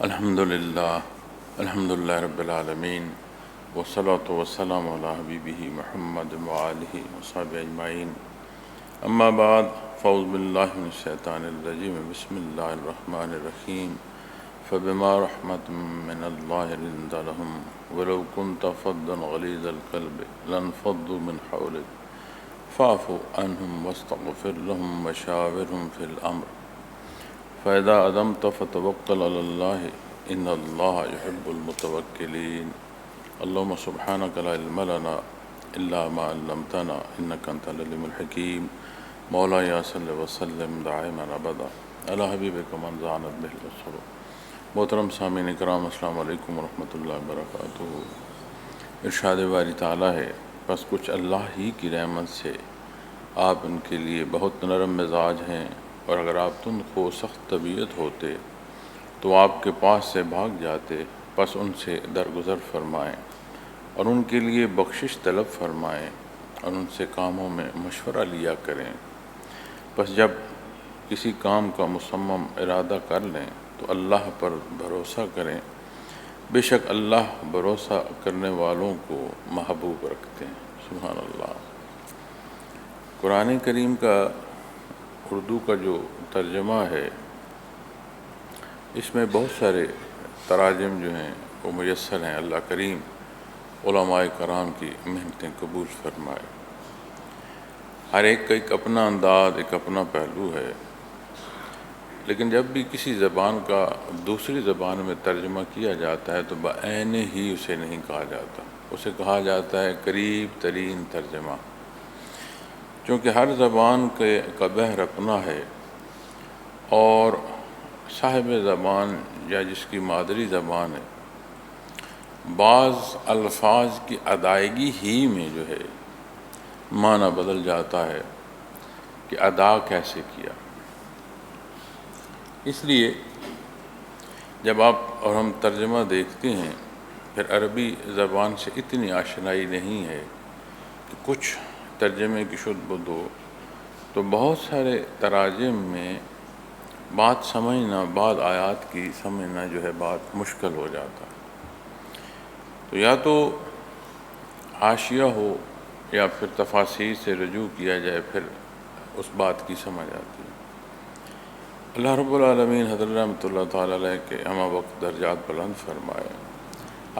الحمدللہ رب العالمین والصلاة والسلام علی حبیبہ محمد وآلہ وصحبہ اجمعین اما بعد فاعوذ باللہ من الشیطان الرجیم بسم اللہ الرحمن الرحیم فبما رحمت من اللہ لنت لہم ولو کنت فظا غلیظ القلب لانفضوا من حولک فاعف عنہم واستغفر لہم وشاورہم فی الامر فَإِذَا عَزَمْتَ فَتَوَكَّلْ عَلَى اللَّهِ إِنَّ اللَّهَ يُحِبُّ الْمُتَوَكِّلِينَ اللهم سبحانك لا علم لنا إلا ما علمتنا إنك أنت العليم الحكيم مولاي صل وسلم دائما أبدا على حبيبك من زانت به الأسر. محترم سامعین کرام، السلام علیکم ورحمۃ اللہ وبرکاتہ. ارشاد باری تعالیٰ ہے، بس کچھ اللہ ہی کی رحمت سے آپ ان کے لیے بہت نرم مزاج ہیں، اور اگر آپ تند و سخت طبیعت ہوتے تو آپ کے پاس سے بھاگ جاتے. پس ان سے درگزر فرمائیں اور ان کے لیے بخشش طلب فرمائیں اور ان سے کاموں میں مشورہ لیا کریں. پس جب کسی کام کا مصمم ارادہ کر لیں تو اللہ پر بھروسہ کریں، بے شک اللہ بھروسہ کرنے والوں کو محبوب رکھتے ہیں. سبحان اللہ. قرآن کریم کا اردو کا جو ترجمہ ہے، اس میں بہت سارے تراجم جو ہیں وہ میسر ہیں. اللہ کریم علماء کرام کی محنتیں قبول فرمائے. ہر ایک کا ایک اپنا انداز، ایک اپنا پہلو ہے، لیکن جب بھی کسی زبان کا دوسری زبان میں ترجمہ کیا جاتا ہے تو بعین ہی اسے نہیں کہا جاتا، اسے کہا جاتا ہے قریب ترین ترجمہ. چونکہ ہر زبان کا بحر اپنا ہے، اور صاحب زبان یا جس کی مادری زبان ہے، بعض الفاظ کی ادائیگی ہی میں جو ہے معنی بدل جاتا ہے کہ ادا کیسے کیا. اس لیے جب آپ اور ہم ترجمہ دیکھتے ہیں، پھر عربی زبان سے اتنی آشنائی نہیں ہے کہ کچھ ترجمے کی شد بدھ ہو، تو بہت سارے تراجم میں بات سمجھنا، بعض آیات کی سمجھنا جو ہے بات مشکل ہو جاتا ہے. تو یا تو حاشیہ ہو یا پھر تفاسیر سے رجوع کیا جائے، پھر اس بات کی سمجھ آتی ہے. اللہ رب العالمین حضرت رحمۃ اللہ تعالیٰ علیہ کے ہمہ وقت درجات بلند فرمائے.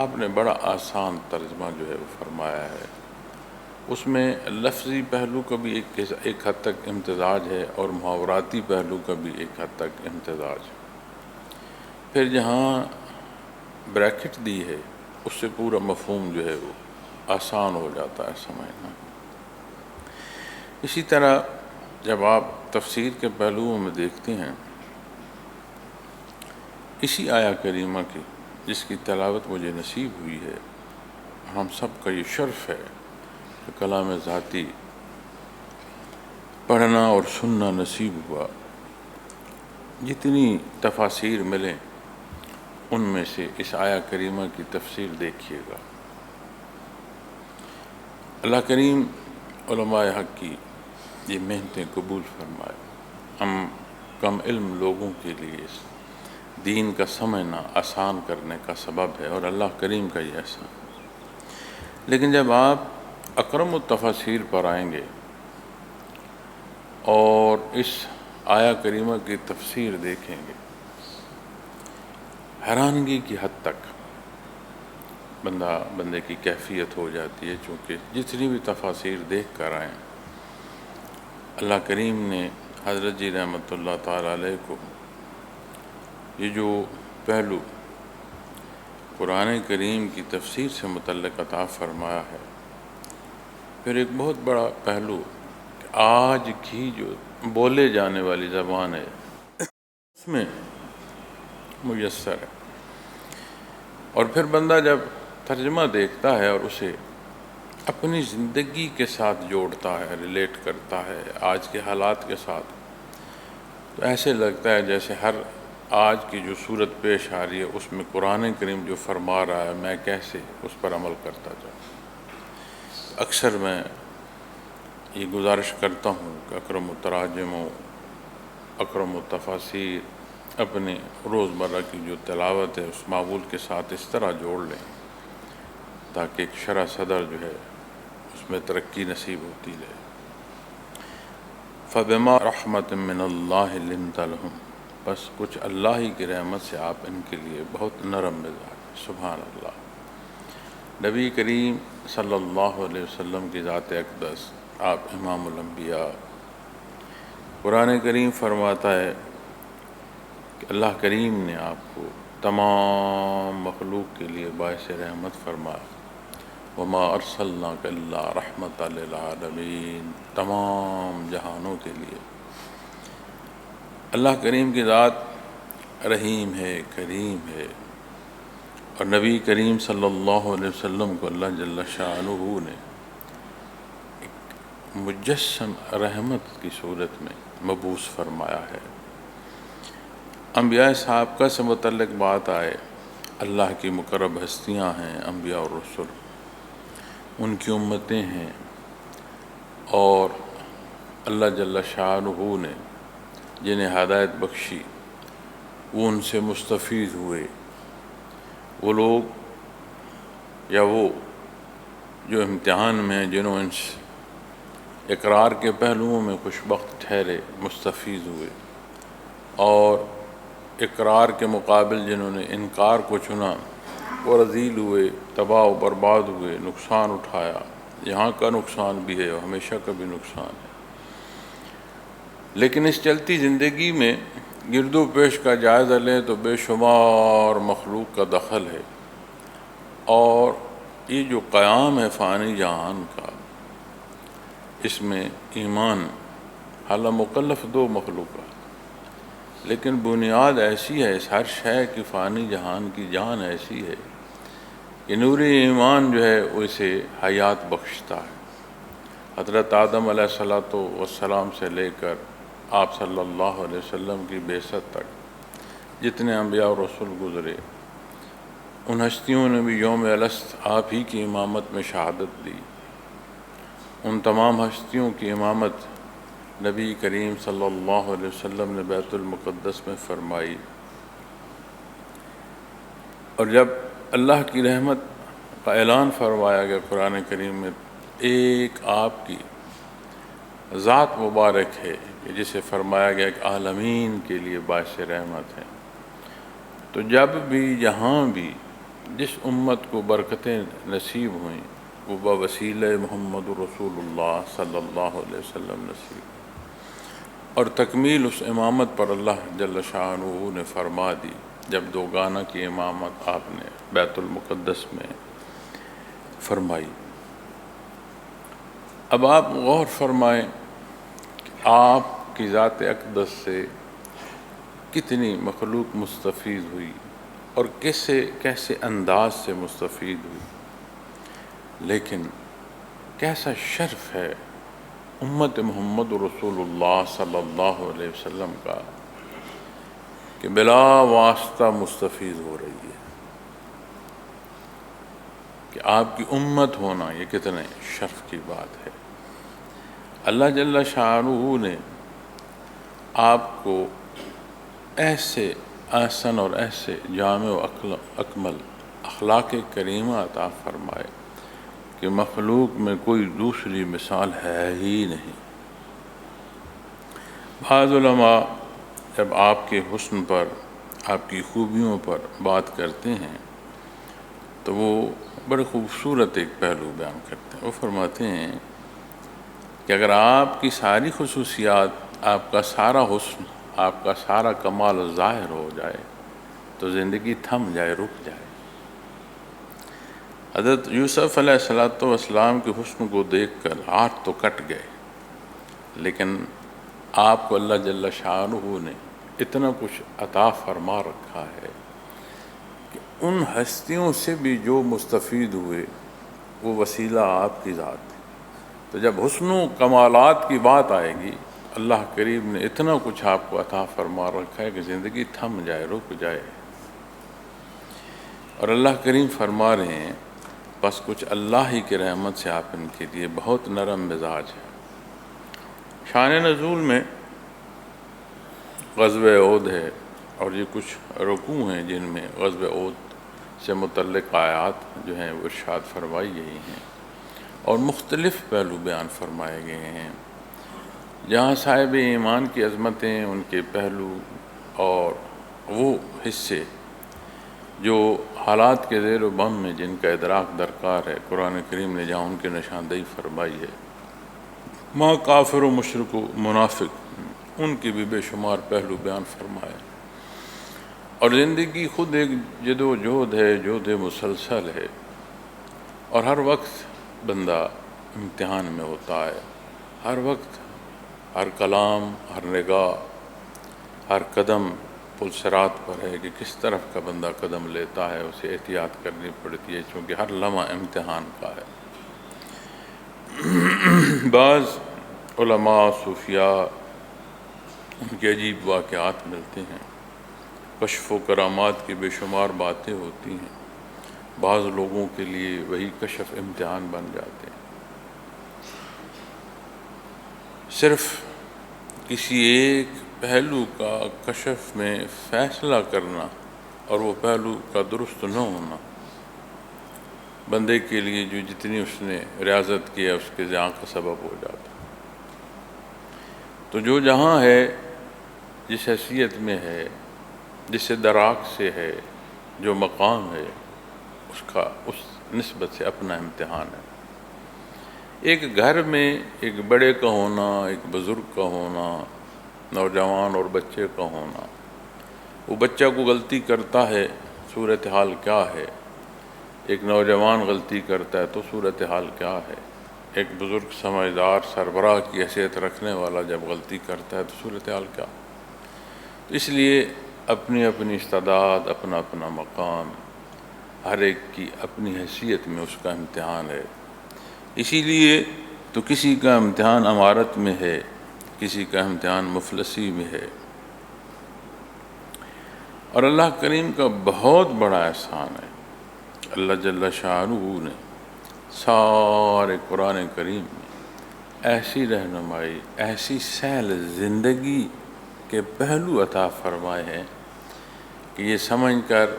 آپ نے بڑا آسان ترجمہ جو ہے وہ فرمایا ہے. اس میں لفظی پہلو کا بھی ایک حد تک امتزاج ہے، اور محاوراتی پہلو کا بھی ایک حد تک امتزاج ہے. پھر جہاں بریکٹ دی ہے، اس سے پورا مفہوم جو ہے وہ آسان ہو جاتا ہے سمجھنا. اسی طرح جب آپ تفسیر کے پہلوؤں میں دیکھتے ہیں، اسی آیہ کریمہ کی جس کی تلاوت مجھے نصیب ہوئی ہے، ہم سب کا یہ شرف ہے کہ کلام ذاتی پڑھنا اور سننا نصیب ہوا. جتنی تفاسیر ملیں ان میں سے اس آیہ کریمہ کی تفسیر دیکھیے گا. اللہ کریم علماء حق کی یہ محنتیں قبول فرمائے. ہم کم علم لوگوں کے لیے دین کا سمجھنا آسان کرنے کا سبب ہے، اور اللہ کریم کا یہ احسان. لیکن جب آپ اکرم التفاسیر پر آئیں گے اور اس آیہ کریمہ کی تفسیر دیکھیں گے، حیرانگی کی حد تک بندے کی کیفیت ہو جاتی ہے. چونکہ جتنی بھی تفاسیر دیکھ کر آئیں، اللہ کریم نے حضرت جی رحمۃ اللہ تعالیٰ علیہ کو یہ جو پہلو قرآن کریم کی تفسیر سے متعلق عطا فرمایا ہے، پھر ایک بہت بڑا پہلو کہ آج کی جو بولے جانے والی زبان ہے اس میں میسر ہے. اور پھر بندہ جب ترجمہ دیکھتا ہے اور اسے اپنی زندگی کے ساتھ جوڑتا ہے، ریلیٹ کرتا ہے آج کے حالات کے ساتھ، تو ایسے لگتا ہے جیسے ہر آج کی جو صورت پیش آ رہی ہے اس میں قرآن کریم جو فرما رہا ہے میں کیسے اس پر عمل کرتا جاؤں. اکثر میں یہ گزارش کرتا ہوں کہ اکرم التراجم و اکرم التفاسیر اپنے روزمرہ کی جو تلاوت ہے اس معمول کے ساتھ اس طرح جوڑ لیں تاکہ ایک شرح صدر جو ہے اس میں ترقی نصیب ہوتی رہے۔ فَبِمَا رَحْمَةٍ مِّنَ اللَّهِ لِنْتَ لَهُمْ، بس کچھ اللہ ہی کی رحمت سے آپ ان کے لیے بہت نرم مزاج۔ سبحان اللہ۔ نبی کریم صلی اللہ علیہ وسلم کی ذات اقدس، آپ امام الانبیاء، قرآن کریم فرماتا ہے کہ اللہ کریم نے آپ کو تمام مخلوق کے لیے باعث رحمت فرمایا۔ وما ارسلناک الا رحمۃ للعالمین، تمام جہانوں کے لیے۔ اللہ کریم کی ذات رحیم ہے، کریم ہے، اور نبی کریم صلی اللہ علیہ وسلم کو اللہ جل شانہ نے ایک مجسم رحمت کی صورت میں مبعوث فرمایا ہے۔ انبیاء سابقہ سے متعلق بات آئے، اللہ کی مقرب ہستیاں ہیں انبیاء اور رسل، ان کی امتیں ہیں، اور اللہ جل شانہ نے جنہیں ہدایت بخشی وہ ان سے مستفید ہوئے۔ وہ لوگ یا وہ جو امتحان میں ہیں، جنہوں ان سے اقرار کے پہلوؤں میں خوش بخت ٹھہرے، مستفید ہوئے، اور اقرار کے مقابل جنہوں نے انکار کو چنا وہ رذیل ہوئے، تباہ و برباد ہوئے، نقصان اٹھایا۔ یہاں کا نقصان بھی ہے اور ہمیشہ کا بھی نقصان ہے۔ لیکن اس چلتی زندگی میں گرد و پیش کا جائزہ لیں تو بے شمار مخلوق کا دخل ہے، اور یہ جو قیام ہے فانی جہان کا، اس میں ایمان حالہ مکلف دو مخلوقات، لیکن بنیاد ایسی ہے، اس ہر شے کی فانی جہان کی جان ایسی ہے کہ نور ایمان جو ہے اسے حیات بخشتا ہے۔ حضرت آدم علیہ السلام سے لے کر آپ صلی اللہ علیہ وسلم کی بعثت تک جتنے انبیاء اور رسول گزرے، ان ہستیوں نے بھی یوم الست آپ ہی کی امامت میں شہادت دی۔ ان تمام ہستیوں کی امامت نبی کریم صلی اللہ علیہ وسلم نے بیت المقدس میں فرمائی، اور جب اللہ کی رحمت کا اعلان فرمایا گیا قرآن کریم میں، ایک آپ کی ذات مبارک ہے کہ جسے فرمایا گیا کہ عالمین کے لیے باعث رحمت ہے۔ تو جب بھی جہاں بھی جس امت کو برکتیں نصیب ہوئیں وہ بوسیلہ محمد رسول اللہ صلی اللہ علیہ وسلم نصیب ہوئی، اور تکمیل اس امامت پر اللہ جل شانہ نے فرما دی جب دوگانہ کی امامت آپ نے بیت المقدس میں فرمائی۔ اب آپ غور فرمائیں کہ آپ کی ذات اقدس سے کتنی مخلوق مستفید ہوئی اور کیسے انداز سے مستفید ہوئی، لیکن کیسا شرف ہے امت محمد رسول اللہ صلی اللہ علیہ وسلم کا کہ بلا واسطہ مستفید ہو رہی ہے۔ کہ آپ کی امت ہونا یہ کتنے شرف کی بات ہے۔ اللہ جل شانہ نے آپ کو ایسے احسن اور ایسے جامع و اکمل اخلاق کریمہ عطا فرمائے کہ مخلوق میں کوئی دوسری مثال ہے ہی نہیں۔ بعض علماء جب آپ کے حسن پر، آپ کی خوبیوں پر بات کرتے ہیں تو وہ بڑے خوبصورت ایک پہلو بیان کرتے ہیں۔ وہ فرماتے ہیں کہ اگر آپ کی ساری خصوصیات، آپ کا سارا حسن، آپ کا سارا کمال ظاہر ہو جائے تو زندگی تھم جائے، رک جائے۔ حضرت یوسف علیہ السلام کے حسن کو دیکھ کر ہاتھ تو کٹ گئے، لیکن آپ کو اللہ جل شانہ نے اتنا کچھ عطا فرما رکھا ہے کہ ان ہستیوں سے بھی جو مستفید ہوئے وہ وسیلہ آپ کی ذات ہے۔ تو جب حسن و کمالات کی بات آئے گی، اللہ کریم نے اتنا کچھ آپ کو عطا فرما رکھا ہے کہ زندگی تھم جائے، رک جائے۔ اور اللہ کریم فرما رہے ہیں بس کچھ اللہ ہی کے رحمت سے آپ ان کے لیے بہت نرم مزاج ہے۔ شان نزول میں غزوہ احد ہے، اور یہ کچھ رکوع ہیں جن میں غزوہ احد سے متعلق آیات جو ہیں وہ ارشاد فرمائی گئی ہیں اور مختلف پہلو بیان فرمائے گئے ہیں، جہاں صاحب ایمان کی عظمتیں، ان کے پہلو اور وہ حصے جو حالات کے زیر و بم میں جن کا ادراک درکار ہے، قرآن کریم نے جہاں ان کی نشاندہی فرمائی ہے، ماں کافر و مشرک و منافق، ان کی بھی بے شمار پہلو بیان فرمائے۔ اور زندگی خود ایک جد و جہد ہے، جہد مسلسل ہے، اور ہر وقت بندہ امتحان میں ہوتا ہے، ہر وقت، ہر کلام، ہر نگاہ، ہر قدم پل صراط پر ہے کہ کس طرف کا بندہ قدم لیتا ہے، اسے احتیاط کرنی پڑتی ہے، چونکہ ہر لمحہ امتحان کا ہے۔ بعض علماء، صوفیاء، ان کے عجیب واقعات ملتے ہیں، کشف و کرامات کی بے شمار باتیں ہوتی ہیں، بعض لوگوں کے لیے وہی کشف امتحان بن جاتے ہیں۔ صرف کسی ایک پہلو کا کشف میں فیصلہ کرنا اور وہ پہلو کا درست نہ ہونا بندے کے لیے جو جتنی اس نے ریاضت کی ہے اس کے ضیاع کا سبب ہو جاتا۔ تو جو جہاں ہے، جس حیثیت میں ہے، جس دراک سے ہے، جو مقام ہے، اس نسبت سے اپنا امتحان ہے۔ ایک گھر میں ایک بڑے کا ہونا، ایک بزرگ کا ہونا، نوجوان اور بچے کا ہونا، وہ بچہ کو غلطی کرتا ہے، صورتحال کیا ہے؟ ایک نوجوان غلطی کرتا ہے تو صورتحال کیا ہے؟ ایک بزرگ سمجھدار سربراہ کی حیثیت رکھنے والا جب غلطی کرتا ہے تو صورتحال کیا؟ تو اس لیے اپنی اپنی استعداد، اپنا اپنا مقام، ہر ایک کی اپنی حیثیت میں اس کا امتحان ہے۔ اسی لیے تو کسی کا امتحان امارت میں ہے، کسی کا امتحان مفلسی میں ہے۔ اور اللہ کریم کا بہت بڑا احسان ہے، اللہ جل شانہ نے سارے قرآن کریم میں ایسی رہنمائی، ایسی سہل زندگی کے پہلو عطا فرمائے ہیں کہ یہ سمجھ کر،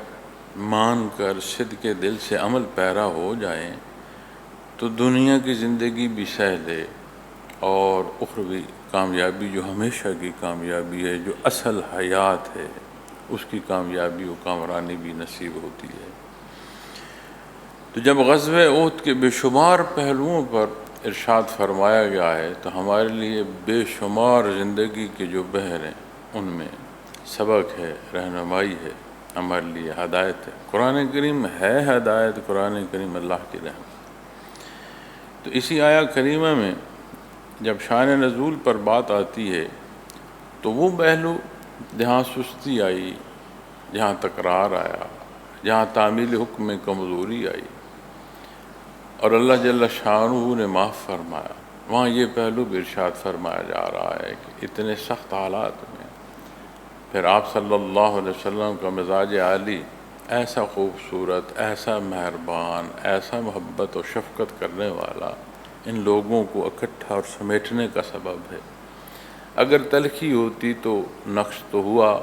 مان کر، صدق دل سے عمل پیرا ہو جائیں تو دنیا کی زندگی بھی سہل ہے، اور اخروی کامیابی جو ہمیشہ کی کامیابی ہے، جو اصل حیات ہے، اس کی کامیابی و کامرانی بھی نصیب ہوتی ہے۔ تو جب غزوہ احد کے بے شمار پہلوؤں پر ارشاد فرمایا گیا ہے تو ہمارے لیے بے شمار زندگی کے جو بحر ہیں ان میں سبق ہے، رہنمائی ہے، ہمارے لیے ہدایت ہے۔ قرآن کریم ہے ہدایت، قرآن کریم اللہ کی رحمت۔ تو اسی آیہ کریمہ میں جب شان نزول پر بات آتی ہے تو وہ پہلو جہاں سستی آئی، جہاں تکرار آیا، جہاں تعمیل حکم میں کمزوری آئی اور اللہ جل شانہ نے معاف فرمایا، وہاں یہ پہلو بھی ارشاد فرمایا جا رہا ہے کہ اتنے سخت حالات میں پھر آپ صلی اللہ علیہ وسلم کا مزاج عالی ایسا خوبصورت، ایسا مہربان، ایسا محبت و شفقت کرنے والا ان لوگوں کو اکٹھا اور سمیٹنے کا سبب ہے۔ اگر تلخی ہوتی تو نقص تو ہوا،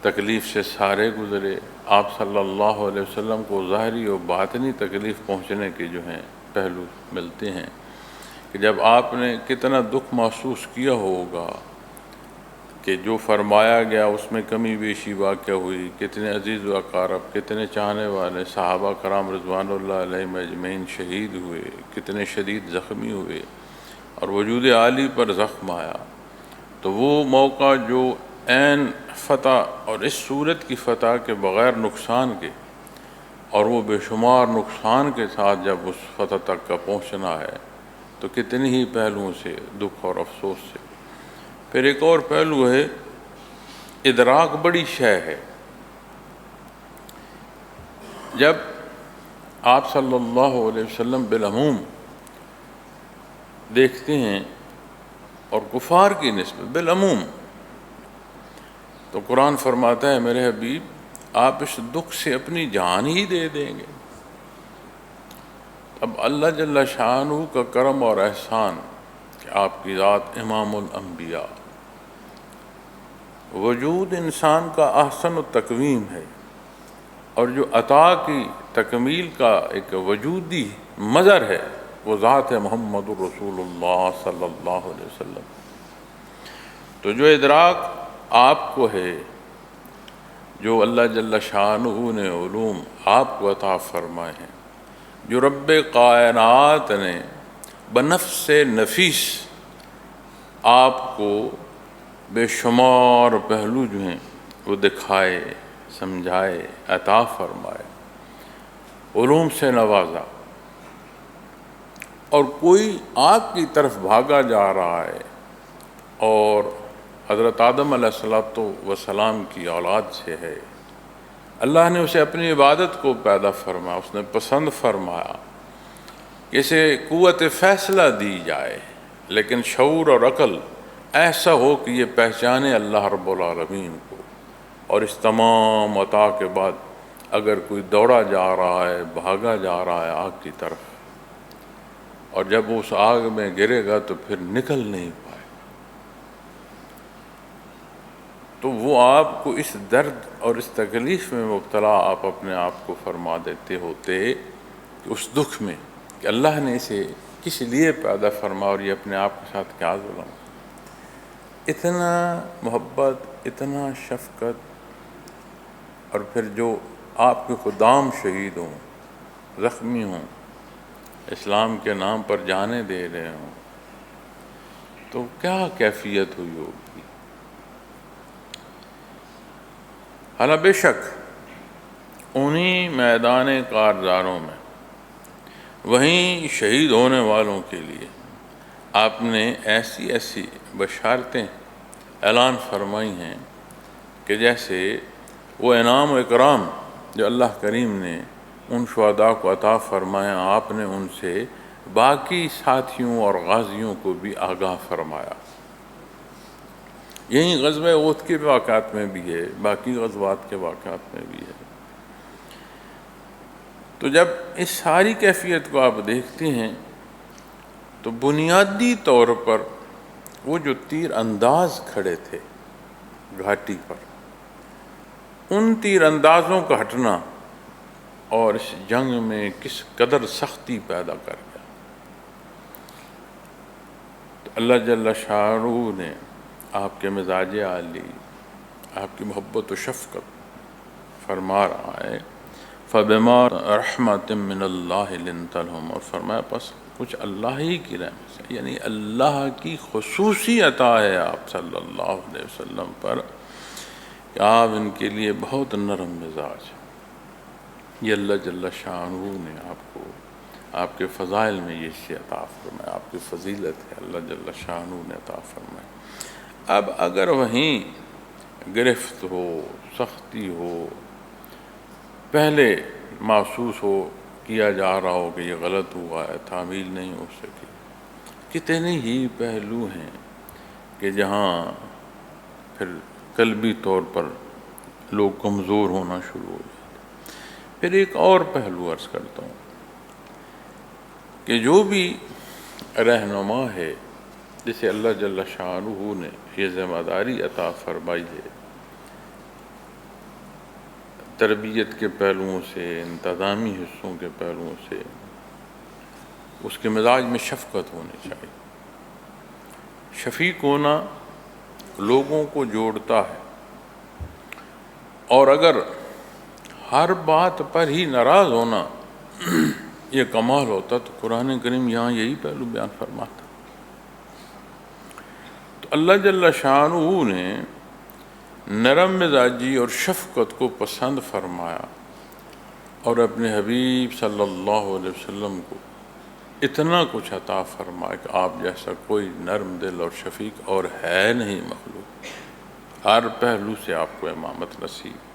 تکلیف سے سارے گزرے، آپ صلی اللہ علیہ وسلم کو ظاہری و باطنی تکلیف پہنچنے کے جو ہیں پہلو ملتے ہیں کہ جب آپ نے کتنا دکھ محسوس کیا ہوگا کہ جو فرمایا گیا اس میں کمی بیشی واقع ہوئی، کتنے عزیز و اقارب، کتنے چاہنے والے صحابہ کرام رضوان اللہ علیہم اجمعین شہید ہوئے، کتنے شدید زخمی ہوئے اور وجود عالی پر زخم آیا۔ تو وہ موقع جو عین فتح اور اس صورت کی فتح کے بغیر نقصان کے اور وہ بے شمار نقصان کے ساتھ جب اس فتح تک کا پہنچنا ہے تو کتنی ہی پہلوؤں سے دکھ اور افسوس سے۔ پھر ایک اور پہلو ہے، ادراک بڑی شے ہے۔ جب آپ صلی اللہ علیہ وسلم بالعموم دیکھتے ہیں اور کفار کی نسبت بالعموم، تو قرآن فرماتا ہے میرے حبیب آپ اس دکھ سے اپنی جان ہی دے دیں گے۔ اب اللہ جل شانہ کا کرم اور احسان کہ آپ کی ذات امام الانبیاء، وجود انسان کا احسن التقویم ہے، اور جو عطا کی تکمیل کا ایک وجودی مظہر ہے وہ ذات ہے محمد الرسول اللہ صلی اللہ علیہ وسلم۔ تو جو ادراک آپ کو ہے، جو اللہ جل شانہ نے علوم آپ کو عطا فرمائے ہیں، جو رب کائنات نے بنفس نفیس آپ کو بے شمار پہلو جو ہیں وہ دکھائے، سمجھائے، عطا فرمائے، علوم سے نوازا، اور کوئی آپ کی طرف بھاگا جا رہا ہے اور حضرت آدم علیہ السلام کی اولاد سے ہے، اللہ نے اسے اپنی عبادت کو پیدا فرمایا، اس نے پسند فرمایا کہ اسے قوت فیصلہ دی جائے، لیکن شعور اور عقل ایسا ہو کہ یہ پہچانے اللہ رب العالمین کو، اور اس تمام عطا کے بعد اگر کوئی دوڑا جا رہا ہے، بھاگا جا رہا ہے آگ کی طرف، اور جب اس آگ میں گرے گا تو پھر نکل نہیں پائے، تو وہ آپ کو اس درد اور اس تکلیف میں مبتلا آپ اپنے آپ کو فرما دیتے ہوتے کہ اس دکھ میں کہ اللہ نے اسے کس لیے پیدا فرما اور یہ اپنے آپ کے ساتھ کیا ظلم۔ اتنا محبت، اتنا شفقت، اور پھر جو آپ کے خدام شہید ہوں، زخمی ہوں، اسلام کے نام پر جانیں دے رہے ہوں، تو کیا کیفیت ہوئی ہوگی۔ حالانکہ بے شک انہی میدان کارزاروں میں، وہیں شہید ہونے والوں کے لیے آپ نے ایسی ایسی بشارتیں اعلان فرمائی ہیں کہ جیسے وہ انعام و اکرام جو اللہ کریم نے ان شہداء کو عطا فرمایا، آپ نے ان سے باقی ساتھیوں اور غازیوں کو بھی آگاہ فرمایا۔ یہی غزوہ احد کے واقعات میں بھی ہے، باقی غزوات کے واقعات میں بھی ہے۔ تو جب اس ساری کیفیت کو آپ دیکھتے ہیں تو بنیادی طور پر وہ جو تیر انداز کھڑے تھے گھاٹی پر، ان تیر اندازوں کا ہٹنا اور اس جنگ میں کس قدر سختی پیدا کر گیا۔ تو اللہ جل شانہ نے آپ کے مزاج عالی، آپ کی محبت و شفقت فرما رہا ہے فَبِمَا رَحْمَةٍ مِّنَ اللَّهِ لِنْتَ لَهُمْ، اور فرمایا پس کچھ اللہ ہی کی رحمت سے، یعنی اللہ کی خصوصی عطا ہے آپ صلی اللہ علیہ وسلم پر کہ آپ ان کے لیے بہت نرم مزاج ہیں۔ یہ اللہ جل شانہ نے آپ کو آپ کے فضائل میں یہ چیز عطا فرمایا، آپ کی فضیلت ہے، اللہ جل شانہ نے عطا فرمایا۔ اب اگر وہیں گرفت ہو، سختی ہو، پہلے محسوس ہو، کیا جا رہا ہو کہ یہ غلط ہوا ہے، تعمیل نہیں ہو سکی، کتنے ہی پہلو ہیں کہ جہاں پھر قلبی طور پر لوگ کمزور ہونا شروع ہو جاتے۔ پھر ایک اور پہلو عرض کرتا ہوں کہ جو بھی رہنما ہے جسے اللہ جل شانہ نے یہ ذمہ داری عطا فرمائی ہے، تربیت کے پہلوؤں سے، انتظامی حصوں کے پہلوؤں سے، اس کے مزاج میں شفقت ہونی چاہیے۔ شفیق ہونا لوگوں کو جوڑتا ہے، اور اگر ہر بات پر ہی ناراض ہونا یہ کمال ہوتا تو قرآن کریم یہاں یہی پہلو بیان فرماتا۔ تو اللہ جل شانہ نے نرم مزاجی اور شفقت کو پسند فرمایا، اور اپنے حبیب صلی اللہ علیہ وسلم کو اتنا کچھ عطا فرمایا کہ آپ جیسا کوئی نرم دل اور شفیق اور ہے نہیں مخلوق، ہر پہلو سے آپ کو امامت نصیب۔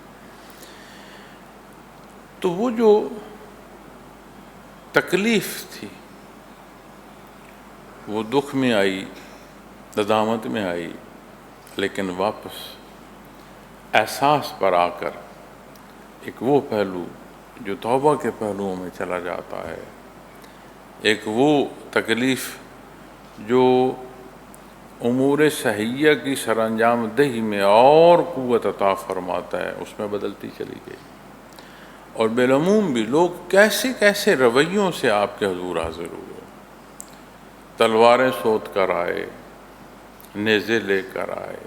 تو وہ جو تکلیف تھی وہ دکھ میں آئی، ندامت میں آئی، لیکن واپس احساس پر آ کر ایک وہ پہلو جو توبہ کے پہلوؤں میں چلا جاتا ہے، ایک وہ تکلیف جو امور صحیحہ کی سر انجام دہی میں اور قوت عطا فرماتا ہے، اس میں بدلتی چلی گئی۔ اور بالعموم بھی لوگ کیسے کیسے رویوں سے آپ کے حضور حاضر ہوئے، تلواریں سوت کر آئے، نیزے لے کر آئے،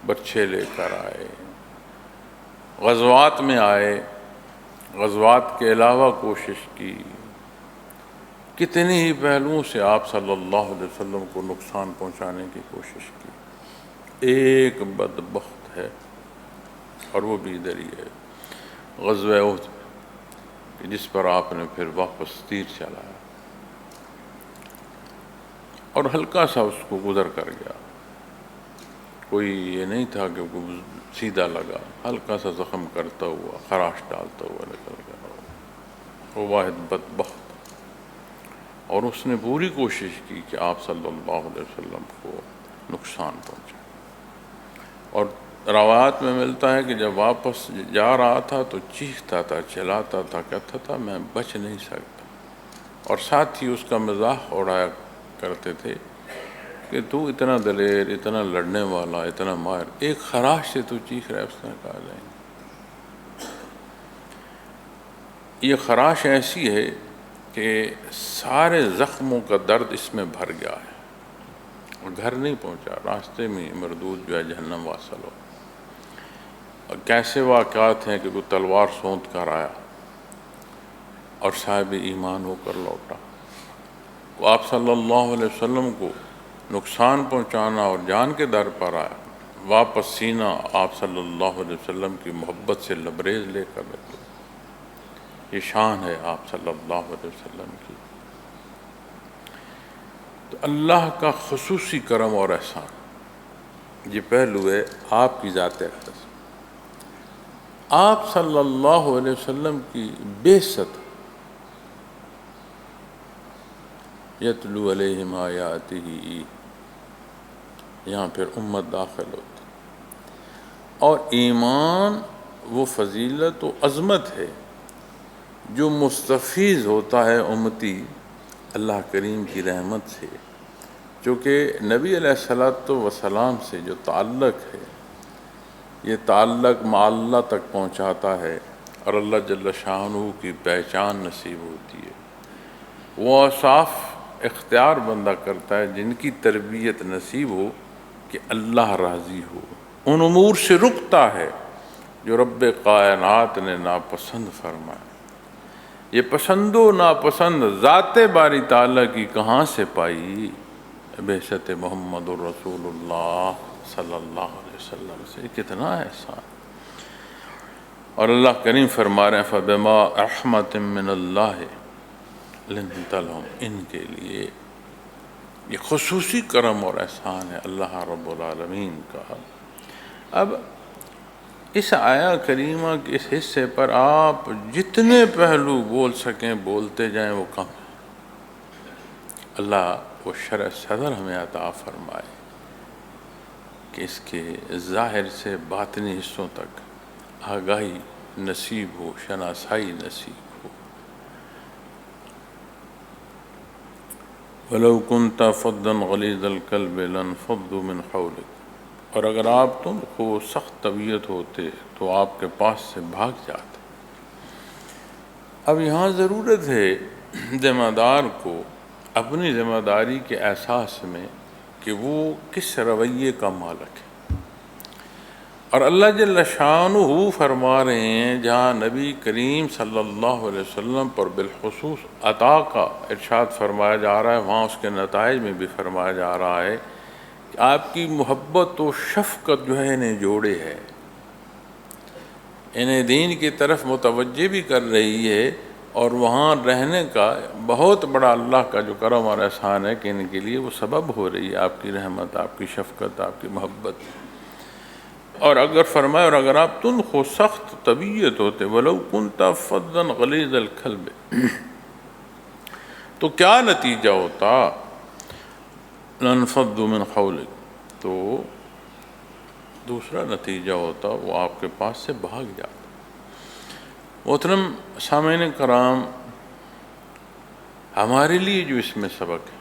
برچھے لے کر آئے، غزوات میں آئے، غزوات کے علاوہ کوشش کی، کتنے ہی پہلوؤں سے آپ صلی اللہ علیہ وسلم کو نقصان پہنچانے کی کوشش کی۔ ایک بدبخت ہے اور وہ بھی ادھر ہی ہے، غزوہ احد، جس پر آپ نے پھر واپس تیر چلایا اور ہلکا سا اس کو گزر کر گیا، کوئی یہ نہیں تھا کہ وہ سیدھا لگا، ہلکا سا زخم کرتا ہوا، خراش ڈالتا ہوا نکل گیا۔ وہ واحد بدبخت، اور اس نے پوری کوشش کی کہ آپ صلی اللہ علیہ وسلم کو نقصان پہنچائے۔ اور روایات میں ملتا ہے کہ جب واپس جا رہا تھا تو چیختا تھا، چلاتا تھا، کہتا تھا میں بچ نہیں سکتا، اور ساتھ ہی اس کا مزاح اڑایا کرتے تھے کہ تو اتنا دلیر، اتنا لڑنے والا، اتنا ماہر، ایک خراش سے تو چیخ رہا ہے۔ اس نے کہا نہیں، یہ خراش ایسی ہے کہ سارے زخموں کا درد اس میں بھر گیا ہے، اور گھر نہیں پہنچا، راستے میں مردود جو ہے جہنم واصل ہو۔ اور کیسے واقعات ہیں کہ وہ تلوار سونت کر آیا اور صاحب ایمان ہو کر لوٹا۔ وہ آپ صلی اللہ علیہ وسلم کو نقصان پہنچانا اور جان کے در پر آیا، واپس سینہ آپ صلی اللہ علیہ وسلم کی محبت سے لبریز لے کر رکھے۔ یہ شان ہے آپ صلی اللہ علیہ وسلم کی۔ تو اللہ کا خصوصی کرم اور احسان، یہ پہلو ہے آپ کی ذات اقدس۔ آپ صلی اللہ علیہ وسلم کی بعثت، یتلو علیہم آیاتہ، یہاں پھر امت داخل ہوتی، اور ایمان وہ فضیلت و عظمت ہے جو مستفیض ہوتا ہے امتی اللہ کریم کی رحمت سے، چونکہ نبی علیہ الصلوۃ والسلام سے جو تعلق ہے، یہ تعلق مع اللہ تک پہنچاتا ہے، اور اللہ جل شانہ کی پہچان نصیب ہوتی ہے۔ وہ صاف اختیار بندہ کرتا ہے جن کی تربیت نصیب ہو کہ اللہ راضی ہو، ان امور سے رکتا ہے جو رب کائنات نے ناپسند فرمایا۔ یہ پسند و ناپسند ذات باری تعالیٰ کی کہاں سے پائی؟ بعثت محمد الرسول اللہ صلی اللہ علیہ وسلم سے۔ کتنا احسان! اور اللہ کریم فرما رہے ہیں فَبِمَا رَحْمَةٍ مِّنَ اللَّهِ لِنْتَ لَهُمْ، ان کے لیے یہ خصوصی کرم اور احسان ہے اللہ رب العالمین کا۔ اب اس آیہ کریمہ کے اس حصے پر آپ جتنے پہلو بول سکیں بولتے جائیں وہ کم ہے۔ اللہ وہ شرح صدر ہمیں عطا فرمائے کہ اس کے ظاہر سے باطنی حصوں تک آگاہی نصیب ہو، شناسائی نصیب ہو۔ وَلَوْ كُنْتَ فَظًّا غَلِيظَ الْقَلْبِ لَانفَضُّوا مِنْ حَوْلِكَ، اور اگر آپ تم کو سخت طبیعت ہوتے تو آپ کے پاس سے بھاگ جاتے۔ اب یہاں ضرورت ہے ذمہ دار کو اپنی ذمہ داری کے احساس میں کہ وہ کس رویے کا مالک ہے۔ اور اللہ جل شانہ فرما رہے ہیں جہاں نبی کریم صلی اللہ علیہ وسلم پر بالخصوص عطا کا ارشاد فرمایا جا رہا ہے، وہاں اس کے نتائج میں بھی فرمایا جا رہا ہے کہ آپ کی محبت و شفقت جو ہے انہیں جوڑے ہے، انہیں دین کی طرف متوجہ بھی کر رہی ہے، اور وہاں رہنے کا بہت بڑا اللہ کا جو کرم اور احسان ہے کہ ان کے لیے وہ سبب ہو رہی ہے آپ کی رحمت، آپ کی شفقت، آپ کی محبت۔ اور اگر فرمائے اور اگر آپ تلخ و سخت طبیعت ہوتے وَلَوْ كُنْتَ فَظًّا غَلِيظَ الْقَلْبِ، تو کیا نتیجہ ہوتا؟ لَانفَضُّوا مِنْ حَوْلِكَ، تو دوسرا نتیجہ ہوتا وہ آپ کے پاس سے بھاگ جاتا۔ محترم سامعین کرام، ہمارے لیے جو اس میں سبق ہے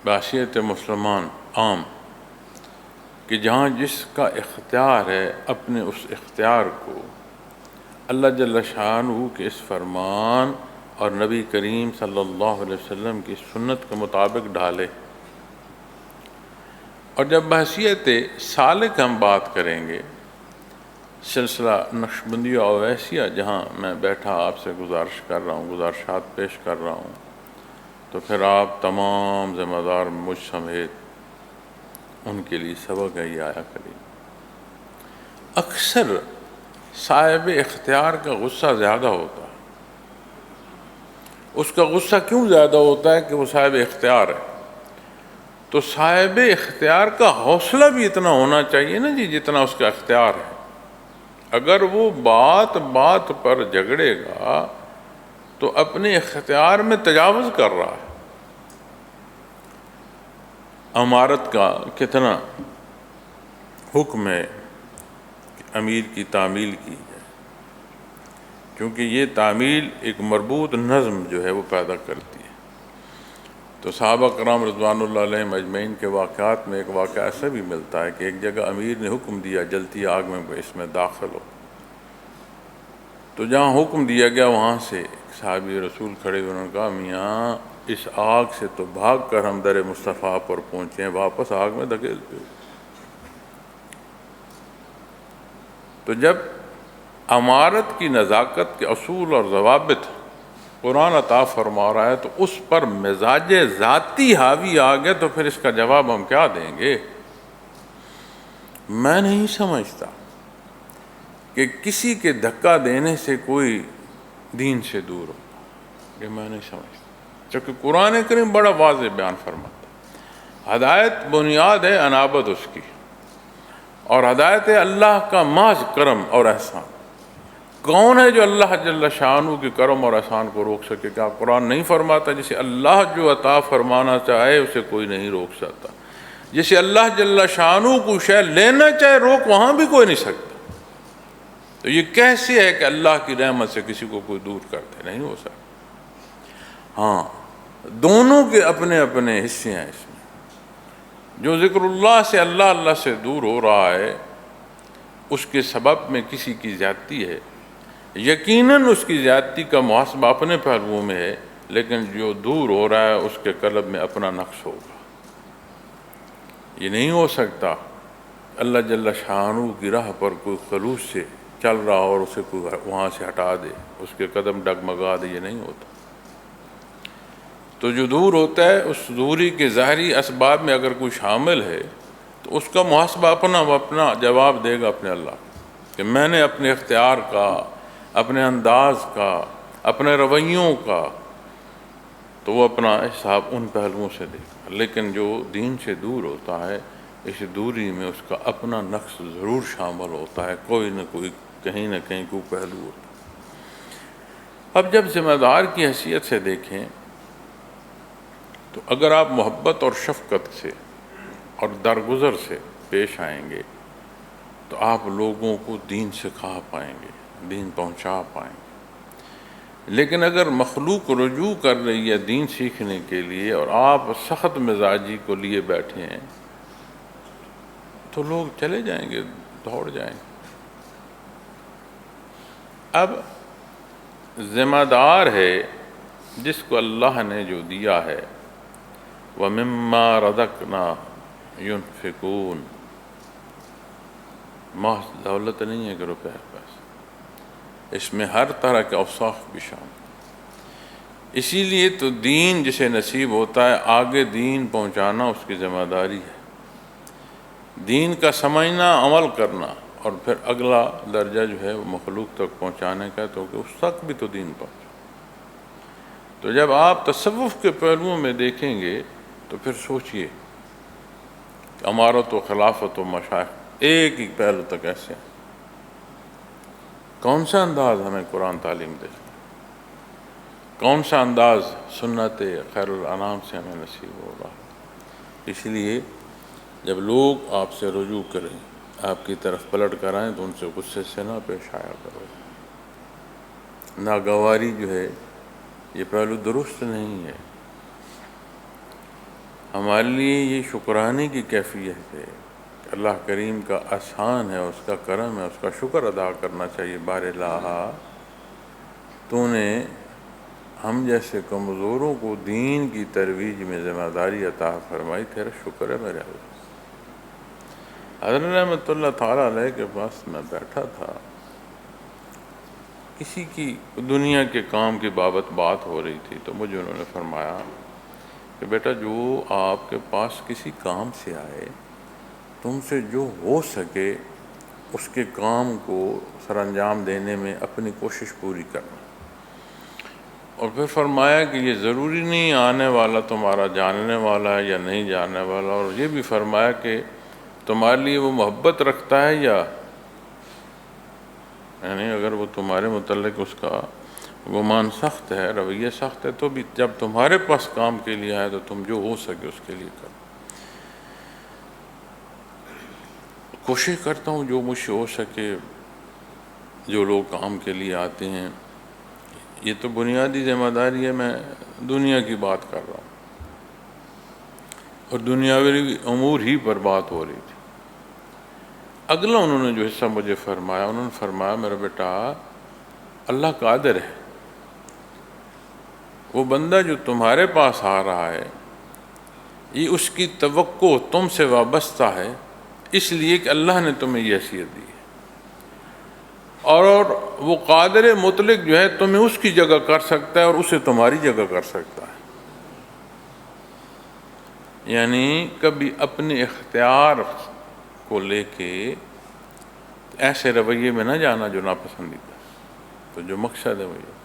بحیثیت مسلمان عام کہ جہاں جس کا اختیار ہے اپنے اس اختیار کو اللہ جل شانہ کے اس فرمان اور نبی کریم صلی اللہ علیہ وسلم کی سنت کے مطابق ڈھالے۔ اور جب بحیثیت سالک ہم بات کریں گے، سلسلہ نقشبندیہ اویسیہ جہاں میں بیٹھا آپ سے گزارش کر رہا ہوں، گزارشات پیش کر رہا ہوں، تو پھر آپ تمام ذمہ دار مجھ سمیت ان کے لیے سبق ہے یہ آیا کریں۔ اکثر صاحب اختیار کا غصہ زیادہ ہوتا ہے۔ اس کا غصہ کیوں زیادہ ہوتا ہے کہ وہ صاحب اختیار ہے؟ تو صاحب اختیار کا حوصلہ بھی اتنا ہونا چاہیے نا جی جتنا اس کا اختیار ہے۔ اگر وہ بات بات پر جھگڑے گا تو اپنے اختیار میں تجاوز کر رہا ہے۔ عمارت کا کتنا حکم ہے کہ امیر کی تعمیل کی جائے، کیونکہ یہ تعمیل ایک مربوط نظم جو ہے وہ پیدا کرتی ہے۔ تو صحابہ کرام رضوان اللہ علیہم اجمعین کے واقعات میں ایک واقعہ ایسا بھی ملتا ہے کہ ایک جگہ امیر نے حکم دیا جلتی آگ میں اس میں داخل ہو، تو جہاں حکم دیا گیا وہاں سے ایک صحابی رسول کھڑے ہوئے، انہوں نے کہا میاں اس آگ سے تو بھاگ کر ہم در مصطفیٰ پر پہنچے ہیں، واپس آگ میں دھکیلتے ہو۔ تو جب عمارت کی نزاکت کے اصول اور ضوابط قرآن عطا فرما رہا ہے تو اس پر مزاج ذاتی حاوی آ گیا تو پھر اس کا جواب ہم کیا دیں گے؟ میں نہیں سمجھتا کہ کسی کے دھکا دینے سے کوئی دین سے دور ہوگا، یہ میں نہیں سمجھتا، کیونکہ قرآن کریم بڑا واضح بیان فرماتا ہے۔ ہدایت بنیاد ہے انابت اس کی، اور ہدایت ہے اللہ کا محض کرم اور احسان۔ کون ہے جو اللہ جل شانہ کے کرم اور احسان کو روک سکے؟ کیا قرآن نہیں فرماتا جسے اللہ جو عطا فرمانا چاہے اسے کوئی نہیں روک سکتا؟ جسے اللہ جل شانہ کو شے لینا چاہے روک وہاں بھی کوئی نہیں سکتا۔ تو یہ کیسے ہے کہ اللہ کی رحمت سے کسی کو کوئی دور کرتے؟ نہیں ہو سکتا۔ ہاں، دونوں کے اپنے اپنے حصے ہیں اس میں۔ جو ذکر اللہ سے اللہ سے دور ہو رہا ہے اس کے سبب میں کسی کی زیادتی ہے، یقیناً اس کی زیادتی کا محاسبہ اپنے پہلوؤں میں ہے، لیکن جو دور ہو رہا ہے اس کے قلب میں اپنا نقص ہوگا۔ یہ نہیں ہو سکتا اللہ جل شانہ کی راہ پر کوئی خلوص سے چل رہا اور اسے کوئی وہاں سے ہٹا دے، اس کے قدم ڈگمگا دے، یہ نہیں ہوتا۔ تو جو دور ہوتا ہے اس دوری کے ظاہری اسباب میں اگر کوئی شامل ہے تو اس کا محاسبہ اپنا جواب دے گا اپنے اللہ کہ میں نے اپنے اختیار کا، اپنے انداز کا، اپنے رویوں کا، تو وہ اپنا حساب ان پہلوؤں سے دے گا۔ لیکن جو دین سے دور ہوتا ہے اس دوری میں اس کا اپنا نقص ضرور شامل ہوتا ہے، کوئی نہ کوئی کہیں نہ کہیں کوئی پہلو ہوتا ہے۔ اب جب ذمہ دار کی حیثیت سے دیکھیں تو اگر آپ محبت اور شفقت سے اور درگزر سے پیش آئیں گے تو آپ لوگوں کو دین سکھا پائیں گے، دین پہنچا پائیں گے۔ لیکن اگر مخلوق رجوع کر رہی ہے دین سیکھنے کے لیے اور آپ سخت مزاجی کو لیے بیٹھے ہیں تو لوگ چلے جائیں گے، دوڑ جائیں گے۔ اب ذمہ دار ہے جس کو اللہ نے جو دیا ہے، وَمِمَّا رَزَقْنَا يُنْفِقُونَ، محض دولت نہیں ہے کہ روپے پیسے، اس میں ہر طرح کے اوصاف بھی شامل۔ اسی لیے تو دین جسے نصیب ہوتا ہے آگے دین پہنچانا اس کی ذمہ داری ہے، دین کا سمجھنا، عمل کرنا، اور پھر اگلا درجہ جو ہے وہ مخلوق تک پہنچانے کا، تو کہ اس تک بھی تو دین پہنچے۔ تو جب آپ تصوف کے پہلوؤں میں دیکھیں گے تو پھر سوچئے کہ امارت و خلافت و مشائخ ایک ہی پہلو تک ایسے ہیں۔ کون سا انداز ہمیں قرآن تعلیم دے، کون سا انداز سنت خیر الانام سے ہمیں نصیب ہوگا؟ اس لیے جب لوگ آپ سے رجوع کریں، آپ کی طرف پلٹ کر آئیں تو ان سے غصے سے نہ پیش آیا کرو۔ ناگواری جو ہے یہ پہلو درست نہیں ہے۔ ہمارے لیے یہ شکرانے کی کیفیت ہے کہ اللہ کریم کا احسان ہے، اس کا کرم ہے، اس کا شکر ادا کرنا چاہیے۔ بار الہ، تو نے ہم جیسے کمزوروں کو دین کی ترویج میں ذمہ داری عطا فرمائی، تیرا شکر ہے میرے اللہ۔ حضرت رحمۃ اللہ تعالیٰ علیہ کے پاس میں بیٹھا تھا، کسی کی دنیا کے کام کی بابت بات ہو رہی تھی، تو مجھے انہوں نے فرمایا کہ بیٹا، جو آپ کے پاس کسی کام سے آئے، تم سے جو ہو سکے اس کے کام کو سر انجام دینے میں اپنی کوشش پوری کرنا۔ اور پھر فرمایا کہ یہ ضروری نہیں آنے والا تمہارا جاننے والا ہے یا نہیں جاننے والا، اور یہ بھی فرمایا کہ تمہارے لیے وہ محبت رکھتا ہے یا یعنی اگر وہ تمہارے متعلق اس کا گمان سخت ہے، رویہ سخت ہے، تو بھی جب تمہارے پاس کام کے لیے آئے تو تم جو ہو سکے اس کے لیے کرو۔ کوشش کرتا ہوں جو مجھ سے ہو سکے، جو لوگ کام کے لیے آتے ہیں، یہ تو بنیادی ذمہ داری ہے، میں دنیا کی بات کر رہا ہوں اور دنیاوی امور ہی پر بات ہو رہی تھی۔ اگلا انہوں نے جو حصہ مجھے فرمایا، انہوں نے فرمایا میرا بیٹا، اللہ قادر ہے، وہ بندہ جو تمہارے پاس آ رہا ہے، یہ اس کی توقع تم سے وابستہ ہے، اس لیے کہ اللہ نے تمہیں یہ حیثیت دی ہے، اور وہ قادر مطلق جو ہے تمہیں اس کی جگہ کر سکتا ہے اور اسے تمہاری جگہ کر سکتا ہے۔ یعنی کبھی اپنے اختیار کو لے کے ایسے رویے میں نہ جانا جو ناپسندیدہ، تو جو مقصد ہے وہ یہ،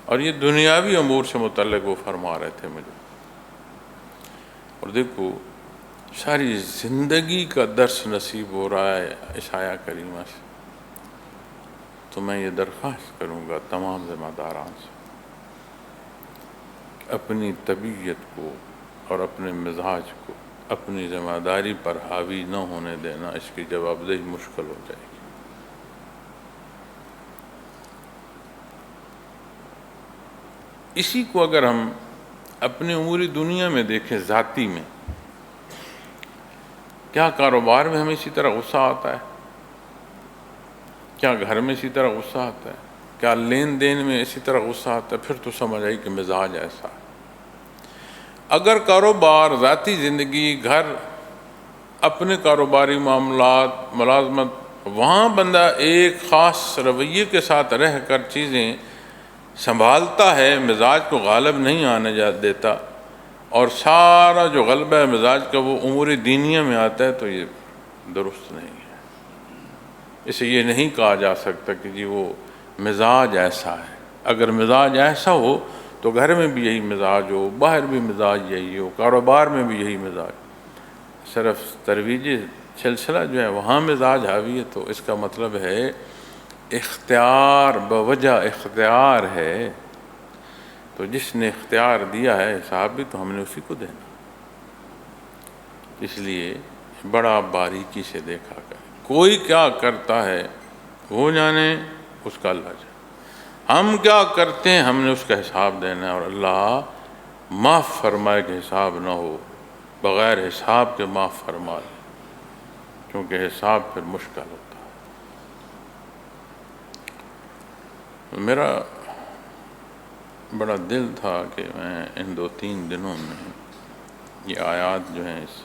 اور یہ دنیاوی امور سے متعلق وہ فرما رہے تھے مجھے۔ اور دیکھو، ساری زندگی کا درس نصیب ہو رہا ہے اس آیہ کریمہ سے، تو میں یہ درخواست کروں گا تمام ذمہ داران سے کہ اپنی طبیعت کو اور اپنے مزاج کو اپنی ذمہ داری پر حاوی نہ ہونے دینا، اس کی جواب دہی مشکل ہو جائے گی۔ اسی کو اگر ہم اپنی اموری دنیا میں دیکھیں، ذاتی میں، کیا کاروبار میں ہمیں اسی طرح غصہ آتا ہے؟ کیا گھر میں اسی طرح غصہ آتا ہے؟ کیا لین دین میں اسی طرح غصہ آتا ہے؟ پھر تو سمجھ آئی کہ مزاج ایسا ہے۔ اگر کاروبار، ذاتی زندگی، گھر، اپنے کاروباری معاملات، ملازمت، وہاں بندہ ایک خاص رویے کے ساتھ رہ کر چیزیں سنبھالتا ہے، مزاج کو غالب نہیں آنے دیتا، اور سارا جو غلبہ ہے مزاج کا وہ امور دینیہ میں آتا ہے، تو یہ درست نہیں ہے۔ اسے یہ نہیں کہا جا سکتا کہ جی وہ مزاج ایسا ہے۔ اگر مزاج ایسا ہو تو گھر میں بھی یہی مزاج ہو، باہر بھی مزاج یہی ہو، کاروبار میں بھی یہی مزاج، صرف ترویجی سلسلہ جو ہے وہاں مزاج حاوی ہے، تو اس کا مطلب ہے اختیار بوجہ اختیار ہے، تو جس نے اختیار دیا ہے حساب بھی تو ہم نے اسی کو دینا۔ اس لیے بڑا باریکی سے دیکھا کریں، کوئی کیا کرتا ہے وہ جانے، اس کا اللہ جانے، ہم کیا کرتے ہیں ہم نے اس کا حساب دینا ہے، اور اللہ معاف فرمائے کہ حساب نہ ہو، بغیر حساب کے معاف فرما دے، کیونکہ حساب پھر مشکل ہوتا ہے۔ میرا بڑا دل تھا کہ میں ان 2-3 دنوں میں یہ آیات جو ہیں اس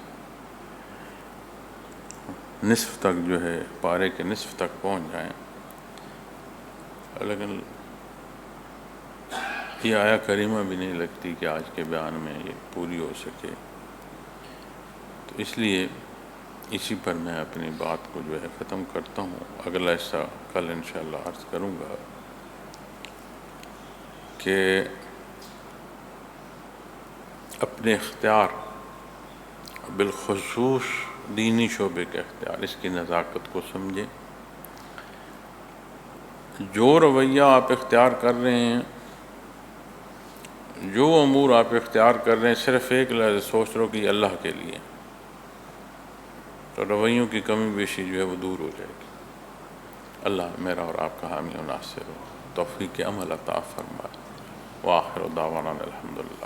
نصف تک جو ہے، پارے کے نصف تک پہنچ جائیں، لیکن یہ آیہ کریمہ بھی نہیں لگتی کہ آج کے بیان میں یہ پوری ہو سکے، تو اس لیے اسی پر میں اپنی بات کو جو ہے ختم کرتا ہوں۔ اگلا حصہ کل انشاءاللہ عرض کروں گا کہ اپنے اختیار، بالخصوص دینی شعبے کے اختیار، اس کی نزاکت کو سمجھیں۔ جو رویہ آپ اختیار کر رہے ہیں، جو امور آپ اختیار کر رہے ہیں، صرف ایک لحظہ سوچ رہو کہ یہ اللہ کے لیے، تو رویوں کی کمی بیشی جو ہے وہ دور ہو جائے گی۔ اللہ میرا اور آپ کا حامی و ناصر ہو، توفیق عمل عطا فرمائے۔ وآخر دعوانا الحمدللہ۔